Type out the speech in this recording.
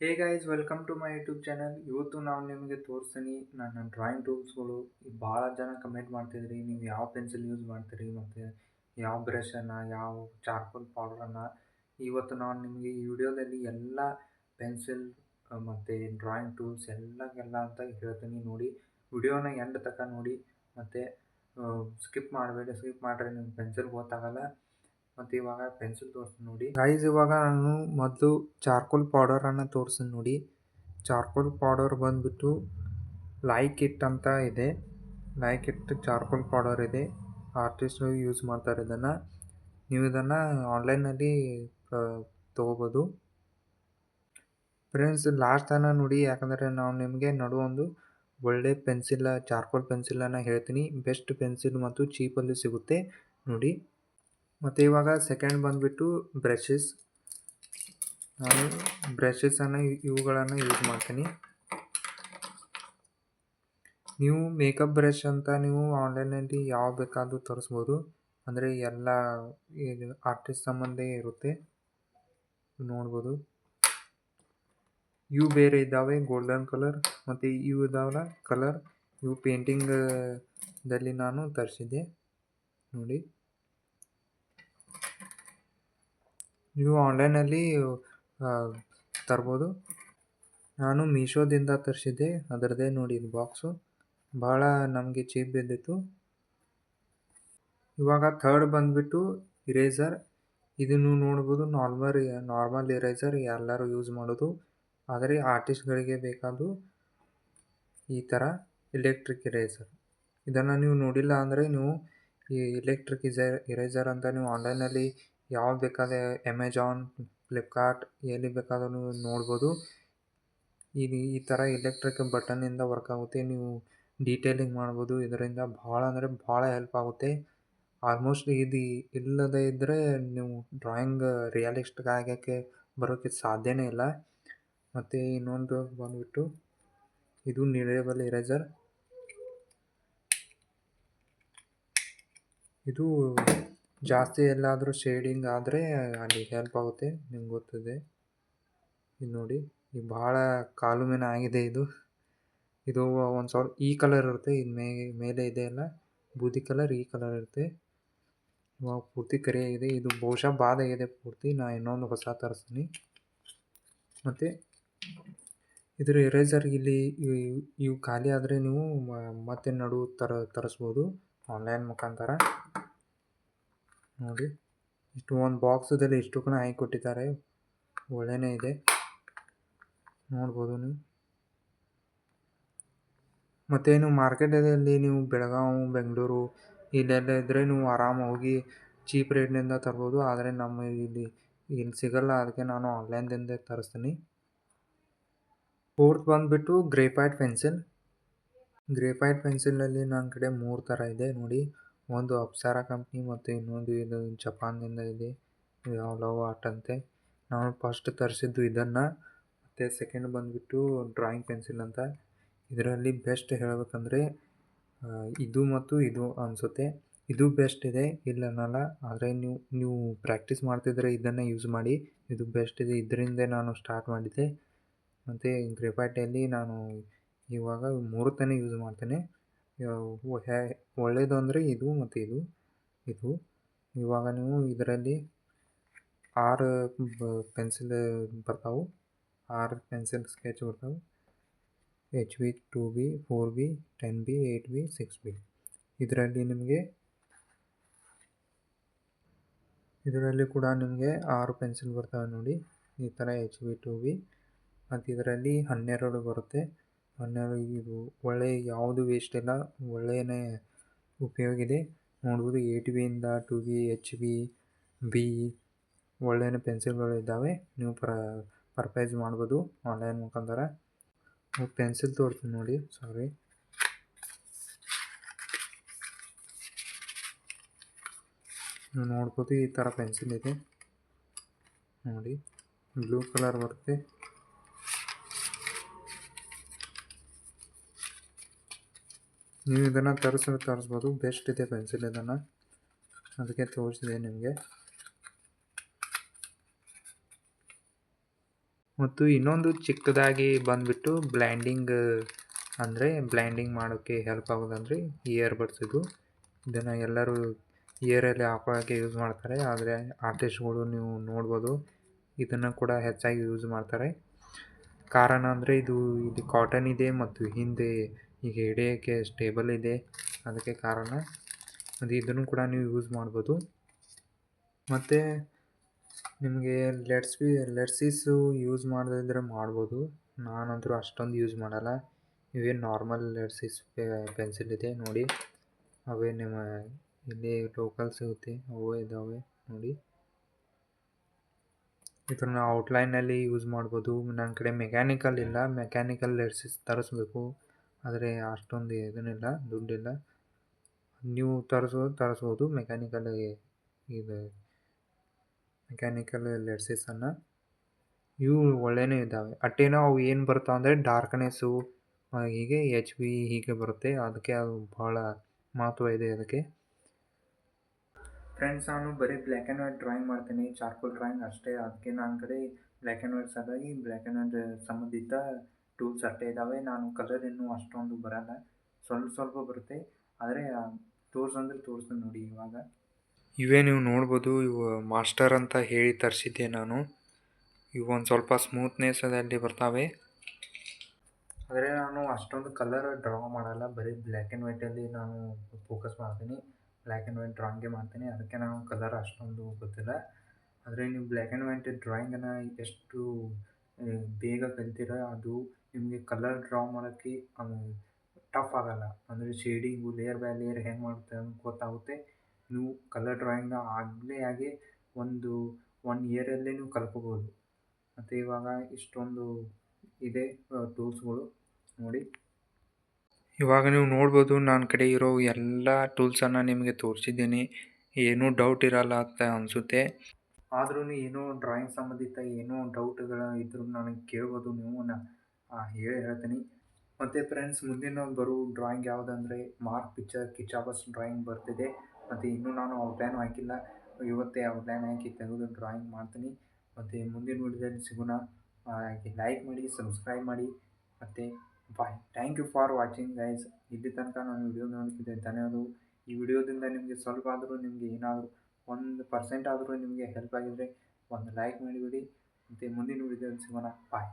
Hey guys welcome to my YouTube channel. ಇವತ್ತು ನಾವು ನಿಮಗೆ ತೋರಿಸ್ತೀನಿ ನನ್ನ ಡ್ರಾಯಿಂಗ್ ಟೂಲ್ಸ್ಗಳು. ಭಾಳ ಜನ ಕಮೆಂಟ್ ಮಾಡ್ತಿದ್ರಿ, ನೀವು ಯಾವ ಪೆನ್ಸಿಲ್ ಯೂಸ್ ಮಾಡ್ತೀರಿ ಮತ್ತು ಯಾವ ಬ್ರಷನ್ನು, ಯಾವ ಚಾರ್ಕೋಲ್ ಪೌಡ್ರನ್ನು. ಇವತ್ತು ನಾನು ನಿಮಗೆ ಈ ವಿಡಿಯೋದಲ್ಲಿ ಎಲ್ಲ ಪೆನ್ಸಿಲ್ ಮತ್ತು ಡ್ರಾಯಿಂಗ್ ಟೂಲ್ಸ್ ಎಲ್ಲ ಅಂತ ಹೇಳ್ತೀನಿ. ನೋಡಿ, ವಿಡಿಯೋನ ಎಂಡ್ ತನಕ ನೋಡಿ ಮತ್ತು ಸ್ಕಿಪ್ ಮಾಡಬೇಡಿ. ಸ್ಕಿಪ್ ಮಾಡಿದ್ರೆ ನಿಮ್ಗೆ ಪೆನ್ಸಿಲ್ ಗೊತ್ತಾಗಲ್ಲ. ಮತ್ತು ಇವಾಗ ಪೆನ್ಸಿಲ್ ತೋರಿಸ್ತೀನಿ ನೋಡಿ ಗೈಸ್. ಇವಾಗ ನಾನು ಮೊದಲು ಚಾರ್ಕೋಲ್ ಪೌಡರನ್ನು ತೋರಿಸ್ತೀನಿ ನೋಡಿ. ಚಾರ್ಕೋಲ್ ಪೌಡರ್ ಬಂದುಬಿಟ್ಟು ಲೈಕ್ ಇಟ್ ಅಂತ ಇದೆ. ಲೈಕ್ ಇಟ್ ಚಾರ್ಕೋಲ್ ಪೌಡರ್ ಇದೆ. ಆರ್ಟಿಸ್ಟು ಯೂಸ್ ಮಾಡ್ತಾರೆ ಇದನ್ನು. ನೀವು ಇದನ್ನು ಆನ್ಲೈನಲ್ಲಿ ತೊಗೋಬೋದು ಫ್ರೆಂಡ್ಸ್. ಲಾಸ್ಟ್ ತನಕ ನೋಡಿ, ಯಾಕಂದರೆ ನಾವು ನಿಮಗೆ ಒಂದು ಒಳ್ಳೆ ಪೆನ್ಸಿಲ್, ಚಾರ್ಕೋಲ್ ಪೆನ್ಸಿಲನ್ನು ಹೇಳ್ತೀನಿ. ಬೆಸ್ಟ್ ಪೆನ್ಸಿಲ್ ಮತ್ತು ಚೀಪಲ್ಲಿ ಸಿಗುತ್ತೆ ನೋಡಿ. ಮತ್ತು ಇವಾಗ ಸೆಕೆಂಡ್ ಬಂದುಬಿಟ್ಟು ಬ್ರಷಸ್. ನಾನು ಬ್ರಷಸನ್ನು ಇವುಗಳನ್ನು ಯೂಸ್ ಮಾಡ್ತೀನಿ. ನೀವು ಮೇಕಪ್ ಬ್ರಷ್ ಅಂತ ನೀವು ಆನ್ಲೈನಲ್ಲಿ ಯಾವ ಬೇಕಾದರೂ ತರಿಸ್ಬೋದು. ಅಂದರೆ ಎಲ್ಲ ಇದು ಆರ್ಟಿಸ್ಟ್ ಸಂಬಂಧ ಇರುತ್ತೆ, ನೋಡ್ಬೋದು. ಇವು ಬೇರೆ ಇದ್ದಾವೆ, ಗೋಲ್ಡನ್ ಕಲರ್. ಮತ್ತು ಇವು ಇದಾವಲ್ಲ ಕಲರ್, ಇವು ಪೇಂಟಿಂಗದಲ್ಲಿ ನಾನು ತರಿಸಿದ್ದೆ ನೋಡಿ. ನೀವು ಆನ್ಲೈನಲ್ಲಿ ತರ್ಬೋದು. ನಾನು ಮೀಶೋದಿಂದ ತರಿಸಿದ್ದೆ, ಅದರದ್ದೇ ನೋಡಿ ಇದು ಬಾಕ್ಸು. ಭಾಳ ನಮಗೆ ಚೀಪ್ ಬಿದ್ದಿತ್ತು. ಇವಾಗ ಥರ್ಡ್ ಬಂದುಬಿಟ್ಟು ಇರೇಸರ್. ಇದನ್ನು ನೋಡ್ಬೋದು, ನಾರ್ಮಲ್ ಇರೇಸರ್ ಎಲ್ಲರೂ ಯೂಸ್ ಮಾಡೋದು. ಆದರೆ ಆರ್ಟಿಸ್ಟ್ಗಳಿಗೆ ಬೇಕಾದ್ದು ಈ ಥರ ಎಲೆಕ್ಟ್ರಿಕ್ ಇರೇಸರ್. ಇದನ್ನು ನೀವು ನೋಡಿಲ್ಲ ಅಂದರೆ ನೀವು ಈ ಎಲೆಕ್ಟ್ರಿಕ್ ಇರೇಸರ್ ಅಂತ ನೀವು ಆನ್ಲೈನಲ್ಲಿ ಯಾವ್ದು ಬೇಕಾದರೆ ಅಮೆಜಾನ್, ಫ್ಲಿಪ್ಕಾರ್ಟ್ ಎಲ್ಲಿ ಬೇಕಾದರೂ ನೀವು ನೋಡ್ಬೋದು. ಈ ಥರ ಎಲೆಕ್ಟ್ರಿಕ್ ಬಟನ್ನಿಂದ ವರ್ಕ್ ಆಗುತ್ತೆ. ನೀವು ಡೀಟೇಲಿಂಗ್ ಮಾಡ್ಬೋದು. ಇದರಿಂದ ಭಾಳ ಅಂದರೆ ಭಾಳ ಹೆಲ್ಪ್ ಆಗುತ್ತೆ. ಆಲ್ಮೋಸ್ಟ್ ಇದು ಇಲ್ಲದೇ ಇದ್ದರೆ ನೀವು ಡ್ರಾಯಿಂಗ್ ರಿಯಲಿಸ್ಟಿಕ್ ಆಗೋಕ್ಕೆ ಬರೋಕ್ಕೆ ಸಾಧ್ಯನೇ ಇಲ್ಲ. ಮತ್ತು ಇನ್ನೊಂದು ಬಂದುಬಿಟ್ಟು ಇದು ನೀಡೇಬಲ್ ಇರೇಸರ್. ಇದು ಜಾಸ್ತಿ ಎಲ್ಲಾದರೂ ಶೇಡಿಂಗ್ ಆದರೆ ಅಲ್ಲಿ ಹೆಲ್ಪ್ ಆಗುತ್ತೆ, ನಿಮ್ಗೆ ಗೊತ್ತಿದೆ. ಇದು ನೋಡಿ, ಇದು ಭಾಳ ಕಾಲುಮೆನ ಆಗಿದೆ. ಇದು ಒಂದು ಸ್ವಲ್ಪ ಈ ಕಲರ್ ಇರುತ್ತೆ. ಇದು ಮೇಲೆ ಇದೆ ಅಲ್ಲ ಬೂದಿ ಕಲರ್, ಈ ಕಲರ್ ಇರುತ್ತೆ. ಇವಾಗ ಪೂರ್ತಿ ಕರಿಯಾಗಿದೆ. ಇದು ಬಹುಶಃ ಬಾದಾಗಿದೆ ಪೂರ್ತಿ. ನಾನು ಇನ್ನೊಂದು ಹೊಸ ತರಿಸ್ತೀನಿ. ಮತ್ತು ಇದರ ಇರೇಸರ್ ಇಲ್ಲಿ ಇವು ಖಾಲಿ ಆದರೆ ನೀವು ಮತ್ತೆ ತರಿಸ್ಬೋದು ಆನ್ಲೈನ್ ಮುಖಾಂತರ ನೋಡಿ. ಇಷ್ಟು ಒಂದು ಬಾಕ್ಸದಲ್ಲಿ ಇಷ್ಟಕ್ಕೂ ಹಾಕಿ ಕೊಟ್ಟಿದ್ದಾರೆ, ಒಳ್ಳೆಯೇ ಇದೆ, ನೋಡ್ಬೋದು ನೀವು. ಮತ್ತೇನು ಮಾರ್ಕೆಟಲ್ಲಿ ನೀವು ಬೆಳಗಾವಿ, ಬೆಂಗಳೂರು ಇಲ್ಲೆಲ್ಲ ಇದ್ದರೆ ನೀವು ಆರಾಮ ಹೋಗಿ ಚೀಪ್ ರೇಟ್ನಿಂದ ತರ್ಬೋದು. ಆದರೆ ನಮ್ಮ ಇಲ್ಲಿ ಸಿಗಲ್ಲ, ಅದಕ್ಕೆ ನಾನು ಆನ್ಲೈನ್ದಿಂದ ತರಿಸ್ತೀನಿ. ಫೋರ್ತ್ ಬಂದುಬಿಟ್ಟು ಗ್ರೇಫೈಟ್ ಪೆನ್ಸಿಲ್. ಗ್ರೇಫೈಟ್ ಪೆನ್ಸಿಲಲ್ಲಿ ನನ್ನ ಕಡೆ 3 ಥರ ಇದೆ ನೋಡಿ. ಒಂದು ಅಪ್ಸರಾ ಕಂಪ್ನಿ ಮತ್ತು ಇನ್ನೊಂದು ಇದು ಜಪಾನ್ನಿಂದ ಇದೆ, ಲವ್ ಆರ್ಟ್ ಅಂತೆ. ನಾನು ಫಸ್ಟ್ ತರಿಸಿದ್ದು ಇದನ್ನು. ಮತ್ತು ಸೆಕೆಂಡ್ ಬಂದುಬಿಟ್ಟು ಡ್ರಾಯಿಂಗ್ ಪೆನ್ಸಿಲ್ ಅಂತ. ಇದರಲ್ಲಿ ಬೆಸ್ಟ್ ಹೇಳಬೇಕಂದ್ರೆ ಇದು ಮತ್ತು ಇದು ಅನಿಸುತ್ತೆ. ಇದು ಬೆಸ್ಟ್ ಇದೆ, ಇಲ್ಲ ಅನ್ನಲ್ಲ. ಆದರೆ ನೀವು ಪ್ರಾಕ್ಟೀಸ್ ಮಾಡ್ತಿದ್ರೆ ಇದನ್ನು ಯೂಸ್ ಮಾಡಿ, ಇದು ಬೆಸ್ಟ್ ಇದೆ. ಇದರಿಂದ ನಾನು ಸ್ಟಾರ್ಟ್ ಮಾಡಿದ್ದೆ. ಮತ್ತು ಗ್ರೇಫೈಟಲ್ಲಿ ನಾನು ಇವಾಗ 3 ಥರ ಯೂಸ್ ಮಾಡ್ತೇನೆ. ಒಳ್ಳೆಯದು ಅಂದರೆ ಇದು ಮತ್ತು ಇದು. ಇವಾಗ ನೀವು ಇದರಲ್ಲಿ 6 ಪೆನ್ಸಿಲ್ ಬರ್ತಾವೆ, 6 ಪೆನ್ಸಿಲ್ ಸ್ಕೆಚ್ ಬರ್ತಾವೆ. HB, 2B, 4B, 10B, 8B, 6B. ಇದರಲ್ಲಿ ಕೂಡ ನಿಮಗೆ 6 ಪೆನ್ಸಿಲ್ ಬರ್ತವೆ ನೋಡಿ. ಈ ಥರ HB, 2B. ಮತ್ತು ಇದರಲ್ಲಿ 12 ಬರುತ್ತೆ. 12 ಇದು ಒಳ್ಳೆಯ, ಯಾವುದು ವೇಸ್ಟ್ ಇಲ್ಲ, ಒಳ್ಳೆಯೇ ಉಪಯೋಗ ಇದೆ. ನೋಡ್ಬೋದು 8Bಯಿಂದ 2B, HB, B ಒಳ್ಳೆಯ ಪೆನ್ಸಿಲ್ಗಳು ಇದ್ದಾವೆ. ನೀವು ಪರ್ಚೇಸ್ ಮಾಡ್ಬೋದು ಆನ್ಲೈನ್ ಮುಖಾಂತರ. ಪೆನ್ಸಿಲ್ ತೋರಿಸ್ತೀನಿ ನೋಡಿ, ಸಾರಿ. ನೀವು ನೋಡ್ಬೋದು, ಈ ಥರ ಪೆನ್ಸಿಲ್ ಇದೆ ನೋಡಿ. ಬ್ಲೂ ಕಲರ್ ಬರುತ್ತೆ. ನೀವು ಇದನ್ನು ತರಿಸ್ಬೋದು. ಬೆಸ್ಟ್ ಇದೆ ಪೆನ್ಸಿಲ್, ಇದನ್ನು ಅದಕ್ಕೆ ತೋರಿಸಿದೆ ನಿಮಗೆ. ಮತ್ತು ಇನ್ನೊಂದು ಚಿಕ್ಕದಾಗಿ ಬಂದುಬಿಟ್ಟು ಬ್ಲ್ಯಾಂಡಿಂಗ್, ಅಂದರೆ ಬ್ಲ್ಯಾಂಡಿಂಗ್ ಮಾಡೋಕ್ಕೆ ಹೆಲ್ಪ್ ಆಗೋದಂದರೆ ಇಯರ್ಬಡ್ಸ್ ಇದು. ಇದನ್ನು ಎಲ್ಲರೂ ಇಯರಲ್ಲಿ ಹಾಕೊಳ್ಳೋಕ್ಕೆ ಯೂಸ್ ಮಾಡ್ತಾರೆ. ಆದರೆ ಆರ್ಟಿಸ್ಟ್ಗಳು ನೀವು ನೋಡ್ಬೋದು ಇದನ್ನು ಕೂಡ ಹೆಚ್ಚಾಗಿ ಯೂಸ್ ಮಾಡ್ತಾರೆ. ಕಾರಣ ಅಂದರೆ ಇದು ಕಾಟನ್ ಇದೆ ಮತ್ತು ಹಿಂದೆ ಈಗ ಹಿಡಿಯೋಕ್ಕೆ ಸ್ಟೇಬಲ್ ಇದೆ, ಅದಕ್ಕೆ ಕಾರಣ. ಅದು ಇದನ್ನು ಕೂಡ ನೀವು ಯೂಸ್ ಮಾಡ್ಬೋದು. ಮತ್ತು ನಿಮಗೆ ಲೆಟ್ಸೀಸು ಯೂಸ್ ಮಾಡದಿದ್ದರೆ ಮಾಡ್ಬೋದು. ನಾನಂತರೂ ಅಷ್ಟೊಂದು ಯೂಸ್ ಮಾಡಲ್ಲ. ಇವೇನು ನಾರ್ಮಲ್ ಲೆಟ್ಸೀಸ್ ಪೆನ್ಸಿಲ್ ಇದೆ ನೋಡಿ, ಅವೇ ನಿಮ್ಮ ಇಲ್ಲಿ ಲೋಕಲ್ ಸಿಗುತ್ತೆ, ಅವೇ ಇದ್ದಾವೆ ನೋಡಿ. ಇದನ್ನು ಔಟ್ಲೈನಲ್ಲಿ ಯೂಸ್ ಮಾಡ್ಬೋದು. ನನ್ನ ಕಡೆ ಮೆಕ್ಯಾನಿಕಲ್ ಇಲ್ಲ, ಮೆಕ್ಯಾನಿಕಲ್ ಲೆಟ್ಸೀಸ್ ತರಿಸ್ಬೇಕು, ಆದರೆ ಅಷ್ಟೊಂದು ಇದನ್ನಿಲ್ಲ, ದುಡ್ಡಿಲ್ಲ. ನೀವು ತರಿಸ್ಬೋದು ಮೆಕ್ಯಾನಿಕಲ್ ಲೆಟ್ಸೀಸನ್ನು. ಇವು ಒಳ್ಳೆಯೇ ಇದ್ದಾವೆ. ಅಟ್ಟೇನೋ ಅವು ಏನು ಬರ್ತಾವೆ ಅಂದರೆ ಡಾರ್ಕ್ನೆಸ್ಸು ಹೀಗೆ HB ಹೀಗೆ ಬರುತ್ತೆ, ಅದಕ್ಕೆ ಅದು ಭಾಳ ಮಹತ್ವ ಇದೆ ಅದಕ್ಕೆ. ಫ್ರೆಂಡ್ಸ್, ನಾನು ಬರೀ ಬ್ಲ್ಯಾಕ್ ಆ್ಯಂಡ್ ವೈಟ್ ಡ್ರಾಯಿಂಗ್ ಮಾಡ್ತೀನಿ, ಚಾರ್ಕೋಲ್ ಡ್ರಾಯಿಂಗ್ ಅಷ್ಟೇ. ಅದಕ್ಕೆ ನನ್ನ ಕಡೆ ಬ್ಲ್ಯಾಕ್ ಆ್ಯಂಡ್ ವೈಟ್ ಸಲುವಾಗಿ ಬ್ಲ್ಯಾಕ್ ಆ್ಯಂಡ್ ವೈಟ್ ಸಂಬಂಧಿತ ಟೂಲ್ಸ್ ಅಷ್ಟೇ ಇದ್ದಾವೆ. ನಾನು ಕಲರ್ ಇನ್ನೂ ಅಷ್ಟೊಂದು ಬರಲ್ಲ, ಸ್ವಲ್ಪ ಬರುತ್ತೆ. ಆದರೆ ತೋರಿಸ್ತೀನಿ ನೋಡಿ ಇವಾಗ. ಇವೇ ನೀವು ನೋಡ್ಬೋದು, ಇವು ಮಾಸ್ಟರ್ ಅಂತ ಹೇಳಿ ತರಿಸಿದ್ದೆ ನಾನು. ಇವು ಒಂದು ಸ್ವಲ್ಪ ಸ್ಮೂತ್ನೆಸ್ಸಲ್ಲಿ ಬರ್ತಾವೆ. ಆದರೆ ನಾನು ಅಷ್ಟೊಂದು ಕಲರ್ ಡ್ರಾ ಮಾಡಲ್ಲ, ಬರೀ ಬ್ಲ್ಯಾಕ್ ಆ್ಯಂಡ್ ವೈಟಲ್ಲಿ ನಾನು ಫೋಕಸ್ ಮಾಡ್ತೀನಿ, ಬ್ಲ್ಯಾಕ್ ಆ್ಯಂಡ್ ವೈಟ್ ಡ್ರಾಯಿಂಗೇ ಮಾಡ್ತೀನಿ. ಅದಕ್ಕೆ ನಾನು ಕಲರ್ ಅಷ್ಟೊಂದು ಗೊತ್ತಿಲ್ಲ. ಆದರೆ ನೀವು ಬ್ಲ್ಯಾಕ್ ಆ್ಯಂಡ್ ವೈಟ್ ಡ್ರಾಯಿಂಗನ್ನು ಎಷ್ಟು ಬೇಗ ಕಲಿತೀರ, ಅದು ನಿಮಗೆ ಕಲರ್ ಡ್ರಾ ಮಾಡೋಕ್ಕೆ ಟಫ್ ಆಗೋಲ್ಲ. ಅಂದರೆ ಶೇಡಿಂಗು ಲೇಯರ್ ಬೈ ಲೇಯರ್ ಹೆಂಗೆ ಮಾಡುತ್ತೆ ಅಂತ ಗೊತ್ತಾಗುತ್ತೆ. ನೀವು ಕಲರ್ ಡ್ರಾಯಿಂಗ್ನ ಆಗಿ ಒಂದು 1 ಇಯರಲ್ಲೇ ನೀವು ಕಲ್ತ್ಕೋಬೋದು. ಮತ್ತು ಇವಾಗ ಇಷ್ಟೊಂದು ಇದೆ ಟೂಲ್ಸ್ಗಳು ನೋಡಿ. ಇವಾಗ ನೀವು ನೋಡ್ಬೋದು ನನ್ನ ಕಡೆ ಇರೋ ಎಲ್ಲ ಟೂಲ್ಸನ್ನು ನಿಮಗೆ ತೋರಿಸಿದ್ದೀನಿ. ಏನೂ ಡೌಟ್ ಇರಲ್ಲ ಅಂತ ಅನಿಸುತ್ತೆ. ಆದ್ರೂ ಏನೋ ಡ್ರಾಯಿಂಗ್ ಸಂಬಂಧಿತ ಏನೋ ಡೌಟ್ಗಳು ಇದ್ರೂ ನನಗೆ ಕೇಳ್ಬೋದು, ನೀವು ಹೇಳ್ತೀನಿ. ಮತ್ತು ಫ್ರೆಂಡ್ಸ್, ಮುಂದಿನ ಬರೋ ಡ್ರಾಯಿಂಗ್ ಯಾವುದಂದರೆ ಮಾರ್ಕ್ ಪಿಕ್ಚರ್ ಕಿಚಾಬಸ್ ಡ್ರಾಯಿಂಗ್ ಬರ್ತಿದೆ. ಮತ್ತು ಇನ್ನೂ ನಾನು ಔಟ್ಲೈನ್ ಹಾಕಿಲ್ಲ, ಇವತ್ತೇ ಔಟ್ಲೈನ್ ಹಾಕಿ ತೆಗೆದು ಡ್ರಾಯಿಂಗ್ ಮಾಡ್ತೀನಿ. ಮತ್ತು ಮುಂದಿನ ವಿಡಿಯೋದಲ್ಲಿ ಸಿಗೋಣ. ಲೈಕ್ ಮಾಡಿ, ಸಬ್ಸ್ಕ್ರೈಬ್ ಮಾಡಿ, ಮತ್ತು bye. Thank you for watching guys. ಇಲ್ಲಿ ತನಕ ನಾನು ವಿಡಿಯೋ ನೋಡ್ತಿದ್ದೆ, ಧನ್ಯವಾದಗಳು. ಈ ವಿಡಿಯೋದಿಂದ ನಿಮಗೆ ಸ್ವಲ್ಪ ಆದರೂ, ನಿಮಗೆ ಏನಾದರೂ 1% ಆದರೂ ನಿಮಗೆ ಹೆಲ್ಪ್ ಆಗಿದ್ದರೆ ಒಂದು ಲೈಕ್ ಮಾಡಿಬಿಡಿ. ಮತ್ತು ಮುಂದಿನ ವಿಡಿಯೋದಲ್ಲಿ ಸಿಗೋಣ. ಬಾಯ್.